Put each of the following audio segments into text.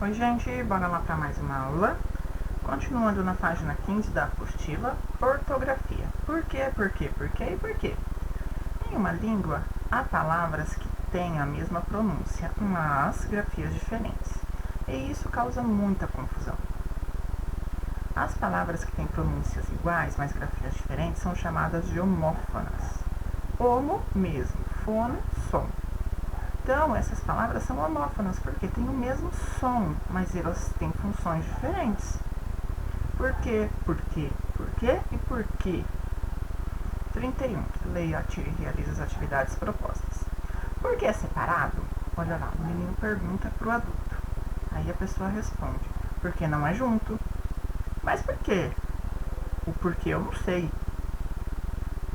Oi gente, bora lá para mais uma aula. Continuando na página 15 da apostila, ortografia. Por quê, por quê, por quê e por quê? Em uma língua, há palavras que têm a mesma pronúncia, mas grafias diferentes. E isso causa muita confusão. As palavras que têm pronúncias iguais, mas grafias diferentes, são chamadas de homófonas. Homo, mesmo, fono, som. Então, essas palavras são homófonas, porque têm o mesmo som, mas elas têm funções diferentes. Por quê? Por quê? Por quê? E por quê? 31. Leia e realize as atividades propostas. Por que é separado? Olha lá, o menino pergunta para o adulto. Aí a pessoa responde, porque não é junto. Mas por quê? O porquê eu não sei.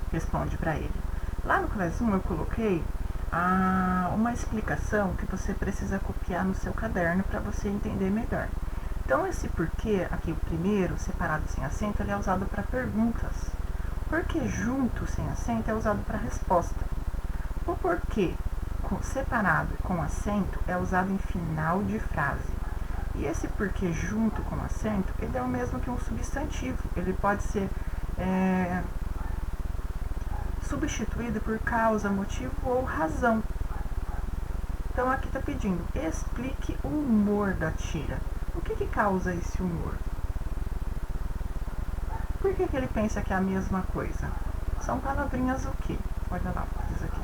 Responde para ele. Lá no Class 1 eu coloquei uma explicação que você precisa copiar no seu caderno para você entender melhor. Então, esse porquê, aqui o primeiro, separado sem acento, ele é usado para perguntas. Porquê junto sem acento é usado para resposta. O porquê separado com acento é usado em final de frase. E esse porquê junto com acento, ele é o mesmo que um substantivo. Ele pode ser substituído por causa, motivo ou razão. Então aqui está pedindo, explique o humor da tira. O que causa esse humor? Por que ele pensa que é a mesma coisa? São palavrinhas o quê? Olha lá, diz aqui.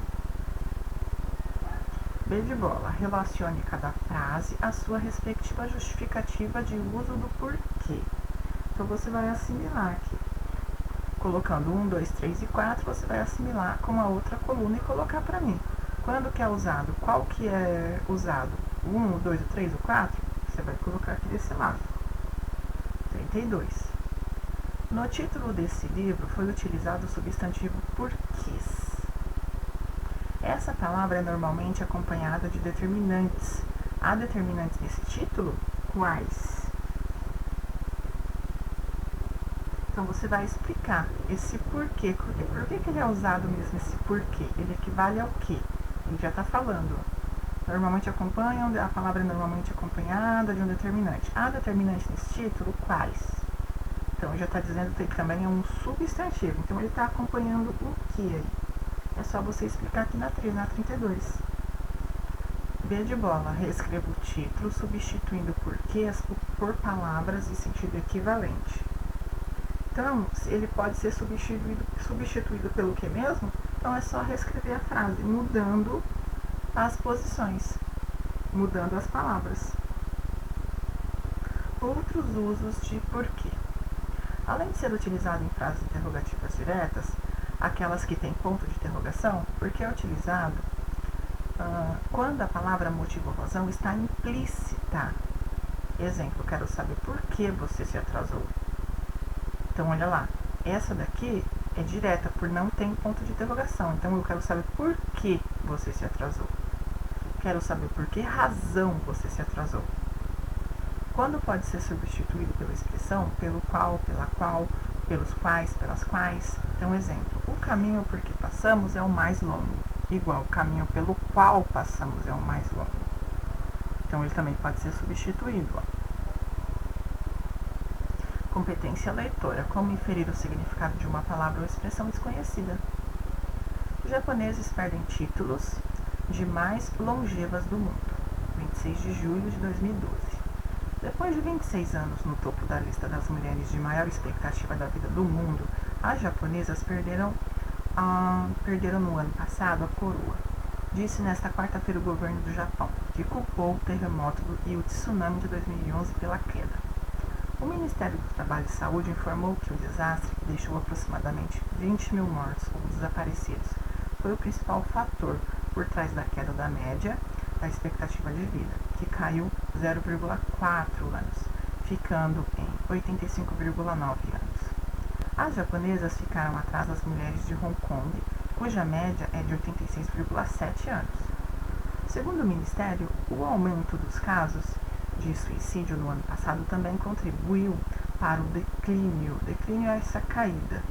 B de bola, relacione cada frase à sua respectiva justificativa de uso do porquê. Então você vai assimilar aqui. Colocando 1, 2, 3 e 4, você vai assimilar com a outra coluna e colocar para mim. Quando que é usado? Qual que é usado? O 1, o 2, o 3, o 4? Você vai colocar aqui desse lado. 32. No título desse livro foi utilizado o substantivo porquês. Essa palavra é normalmente acompanhada de determinantes. Há determinantes nesse título? Quais? Então, você vai explicar esse porquê. Por que ele é usado mesmo, esse porquê? Ele equivale ao quê? Ele já está falando. Normalmente acompanham, a palavra é normalmente acompanhada de um determinante. Há determinante nesse título? Quais? Então, já está dizendo que ele também é um substantivo. Então, ele está acompanhando o que aí? É só você explicar aqui na 32. B de bola. Reescreva o título, substituindo porquês por palavras de sentido equivalente. Então, ele pode ser substituído pelo que mesmo? Então, é só reescrever a frase, mudando as posições, mudando as palavras. Outros usos de porquê. Além de ser utilizado em frases interrogativas diretas, aquelas que têm ponto de interrogação, porquê é utilizado quando a palavra motivo ou razão está implícita. Exemplo, quero saber por que você se atrasou. Então, olha lá, essa daqui é direta, por não ter ponto de interrogação. Então, eu quero saber por que você se atrasou. Quero saber por que razão você se atrasou. Quando pode ser substituído pela expressão pelo qual, pela qual, pelos quais, pelas quais. Então, exemplo, o caminho por que passamos é o mais longo. Igual, o caminho pelo qual passamos é o mais longo. Então, ele também pode ser substituído, ó. Competência leitora. Como inferir o significado de uma palavra ou expressão desconhecida. Os japoneses perdem títulos de mais longevas do mundo. 26 de julho de 2012. Depois de 26 anos no topo da lista das mulheres de maior expectativa da vida do mundo, as japonesas perderam no ano passado a coroa. Disse nesta quarta-feira o governo do Japão, que culpou o terremoto e o tsunami de 2011 pela queda. O Ministério do Trabalho e Saúde informou que o desastre, que deixou aproximadamente 20 mil mortos ou desaparecidos, foi o principal fator por trás da queda da média da expectativa de vida, que caiu 0,4 anos, ficando em 85,9 anos. As japonesas ficaram atrás das mulheres de Hong Kong, cuja média é de 86,7 anos. Segundo o Ministério, o aumento dos casos de suicídio no ano passado também contribuiu para o declínio. Declínio é essa caída.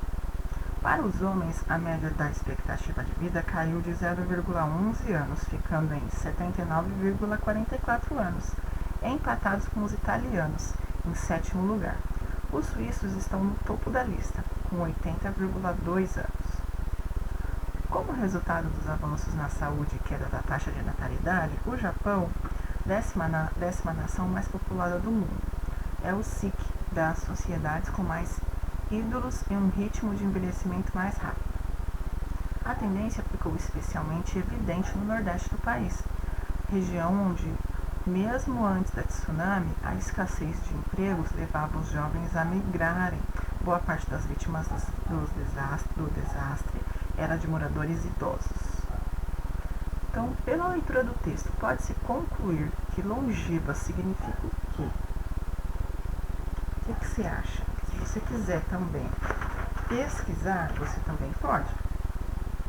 Para os homens, a média da expectativa de vida caiu de 0,11 anos, ficando em 79,44 anos. empatados com os italianos, em 7º lugar. Os suíços estão no topo da lista, com 80,2 anos. Como resultado dos avanços na saúde e queda da taxa de natalidade, o Japão, 10ª nação mais populosa do mundo, é o SIC das sociedades com mais ídolos e um ritmo de envelhecimento mais rápido. A tendência ficou especialmente evidente no nordeste do país, região onde, mesmo antes da tsunami, a escassez de empregos levava os jovens a migrarem. Boa parte das vítimas do desastre era de moradores idosos. Então, pela leitura do texto, pode-se concluir que longeva significa o quê? O que você acha? Se você quiser também pesquisar, você também pode.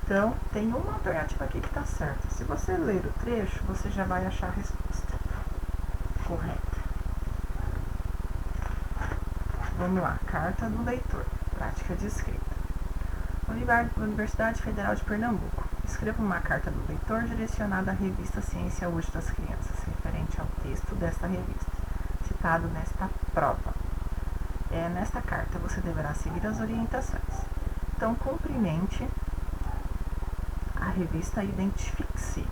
Então, tem uma alternativa aqui que está certa. Se você ler o trecho, você já vai achar a resposta correta. Vamos lá, carta do leitor, prática de escrita. Universidade Federal de Pernambuco. Escreva uma carta do leitor direcionada à revista Ciência Hoje das Crianças, referente ao texto desta revista, citado nesta prova. Nesta carta você deverá seguir as orientações. Então, cumprimente a revista e identifique-se.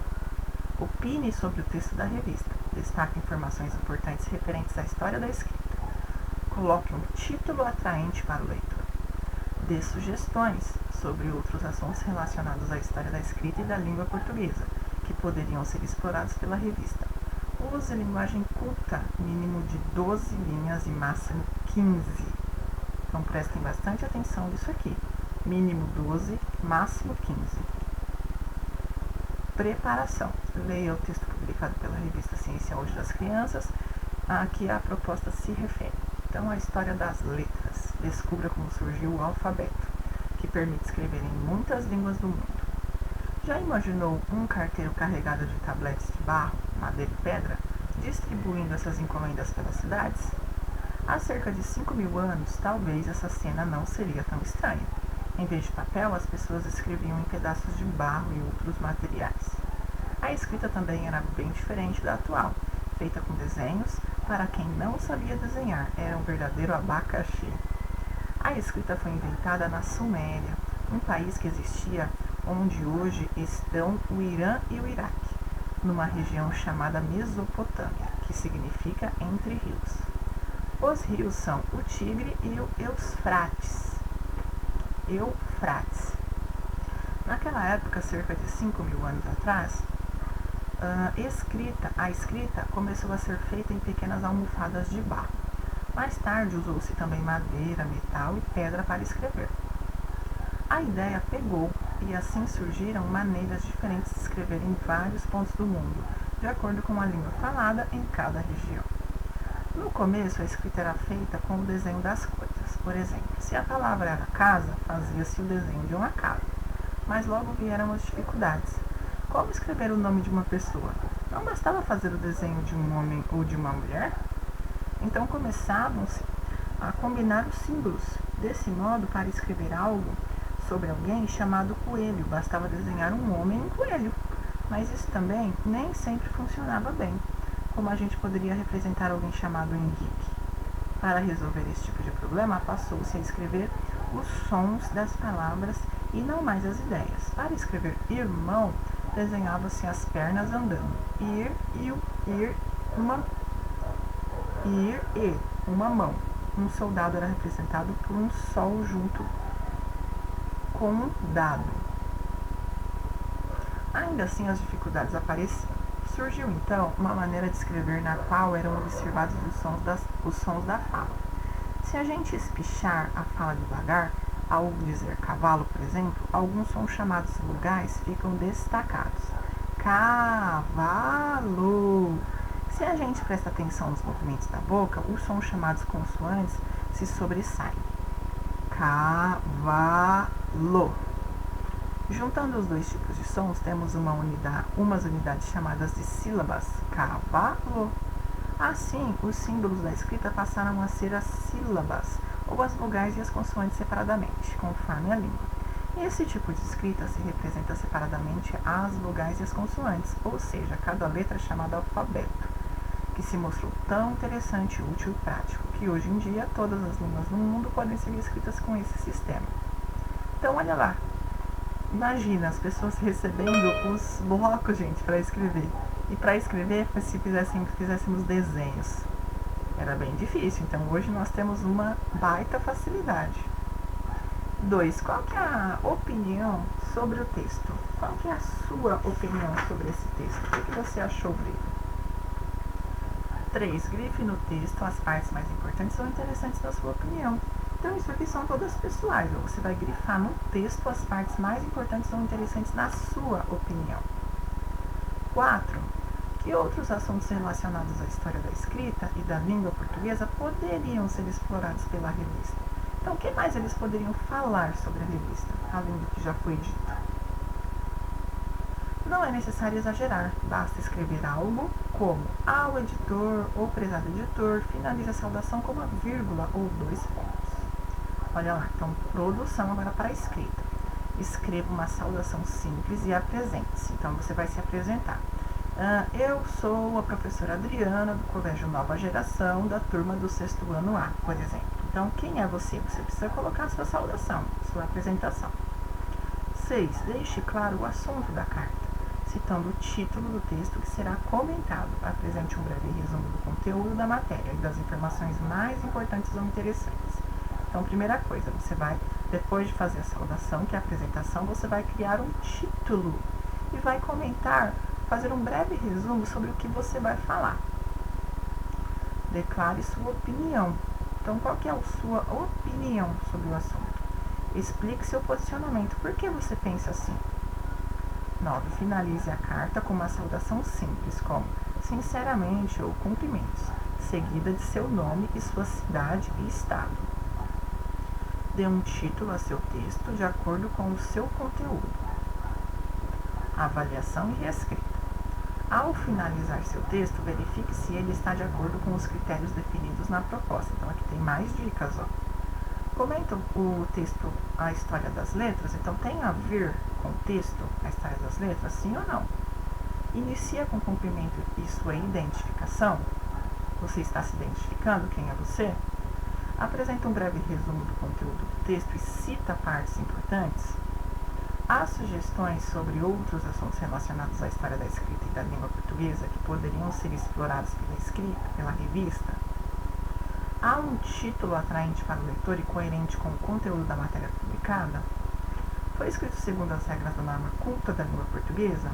Opine sobre o texto da revista. Destaque informações importantes referentes à história da escrita. Coloque um título atraente para o leitor. Dê sugestões sobre outros assuntos relacionados à história da escrita e da língua portuguesa, que poderiam ser explorados pela revista. Use linguagem culta, mínimo de 12 linhas e máximo 15. Então prestem bastante atenção nisso aqui. Mínimo 12, máximo 15. Preparação. Leia o texto publicado pela revista Ciência Hoje das Crianças, a que a proposta se refere. Então, a história das letras. Descubra como surgiu o alfabeto, que permite escrever em muitas línguas do mundo. Já imaginou um carteiro carregado de tabletes de barro, madeira e pedra, distribuindo essas encomendas pelas cidades? Há cerca de 5.000 anos, talvez essa cena não seria tão estranha. Em vez de papel, as pessoas escreviam em pedaços de barro e outros materiais. A escrita também era bem diferente da atual, feita com desenhos. Para quem não sabia desenhar, era um verdadeiro abacaxi. A escrita foi inventada na Suméria, um país que existia onde hoje estão o Irã e o Iraque, numa região chamada Mesopotâmia, que significa entre rios. Os rios são o Tigre e o Eufrates. Naquela época, cerca de 5.000 anos atrás, a escrita começou a ser feita em pequenas almofadas de barro. Mais tarde usou-se também madeira, metal e pedra para escrever. A ideia pegou e assim surgiram maneiras diferentes de escrever em vários pontos do mundo, de acordo com a língua falada em cada região. No começo, a escrita era feita com o desenho das coisas. Por exemplo, se a palavra era casa, fazia-se o desenho de uma casa. Mas logo vieram as dificuldades. Como escrever o nome de uma pessoa? Não bastava fazer o desenho de um homem ou de uma mulher? Então começavam-se a combinar os símbolos. Desse modo, para escrever algo sobre alguém chamado Coelho, bastava desenhar um homem e um coelho. Mas isso também nem sempre funcionava bem. Como a gente poderia representar alguém chamado Henrique? Para resolver esse tipo de problema, passou-se a escrever os sons das palavras e não mais as ideias. Para escrever irmão, desenhava-se as pernas andando. Ir e uma mão. Um soldado era representado por um sol junto com um dado. Ainda assim, as dificuldades apareciam. Surgiu então uma maneira de escrever na qual eram observados os sons da fala. Se a gente espichar a fala devagar, ao dizer cavalo, por exemplo, alguns sons chamados vogais ficam destacados. Cavalo! Se a gente presta atenção nos movimentos da boca, os sons chamados consoantes se sobressaem. Cavalo! Juntando os dois tipos de sons, temos umas unidades chamadas de sílabas. Cavalo! Assim, os símbolos da escrita passaram a ser as sílabas, ou as vogais e as consoantes separadamente, conforme a língua. Esse tipo de escrita se representa separadamente as vogais e as consoantes, ou seja, cada letra é chamada alfabeto. que se mostrou tão interessante, útil e prático, que hoje em dia todas as línguas do mundo podem ser escritas com esse sistema. Então, olha lá. Imagina as pessoas recebendo os blocos, gente, para escrever. E para escrever, se fizéssemos desenhos. Era bem difícil, então hoje nós temos uma baita facilidade. 2. Qual que é a opinião sobre o texto? Qual que é a sua opinião sobre esse texto? O que você achou dele? 3. Grife no texto as partes mais importantes ou interessantes da sua opinião. Então, isso aqui são todas pessoais. Você vai grifar no texto as partes mais importantes ou interessantes na sua opinião. 4. Que outros assuntos relacionados à história da escrita e da língua portuguesa poderiam ser explorados pela revista? Então, o que mais eles poderiam falar sobre a revista, além do que já foi dito? Não é necessário exagerar, basta escrever algo como ao editor ou prezado editor, finalize a saudação com uma vírgula ou 2 pontos. Olha lá, então, produção agora para a escrita. Escreva uma saudação simples e apresente-se. Então, você vai se apresentar. Eu sou a professora Adriana, do Colégio Nova Geração, da turma do 6º ano A, por exemplo. Então, quem é você? Você precisa colocar a sua saudação, sua apresentação. 6. Deixe claro o assunto da carta, citando o título do texto que será comentado. Apresente um breve resumo do conteúdo da matéria e das informações mais importantes ou interessantes. Então, primeira coisa, você vai, depois de fazer a saudação, que é a apresentação, você vai criar um título e vai comentar, fazer um breve resumo sobre o que você vai falar. Declare sua opinião. Então, qual que é a sua opinião sobre o assunto? Explique seu posicionamento. Por que você pensa assim? 9. Finalize a carta com uma saudação simples, como sinceramente ou cumprimentos, seguida de seu nome e sua cidade e estado. Dê um título a seu texto de acordo com o seu conteúdo. Avaliação e reescrita. Ao finalizar seu texto, verifique se ele está de acordo com os critérios definidos na proposta. Então, aqui tem mais dicas. Comenta o texto a história das letras. Então, tem a ver com o texto a história das letras, sim ou não? Inicia com cumprimento e sua identificação. Você está se identificando? Quem é você? Apresenta um breve resumo do conteúdo do texto e cita partes importantes. Há sugestões sobre outros assuntos relacionados à história da escrita e da língua portuguesa que poderiam ser explorados pela escrita, pela revista? Há um título atraente para o leitor e coerente com o conteúdo da matéria publicada? Foi escrito segundo as regras da norma culta da língua portuguesa?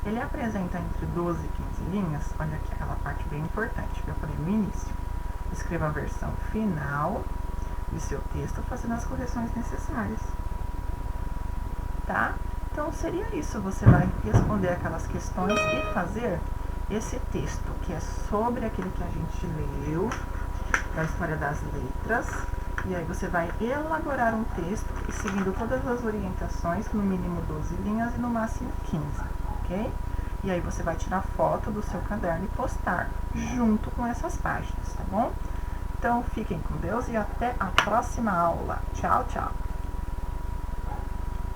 Ele apresenta entre 12 e 15 linhas. Olha aqui aquela parte bem importante que eu falei no início. Escreva a versão final de seu texto, fazendo as correções necessárias. Tá? Então, seria isso. Você vai responder aquelas questões e fazer esse texto, que é sobre aquele que a gente leu, da história das letras. E aí você vai elaborar um texto seguindo todas as orientações, no mínimo 12 linhas e no máximo 15, ok? E aí você vai tirar foto do seu caderno e postar junto com essas páginas, tá bom? Então, fiquem com Deus e até a próxima aula. Tchau, tchau!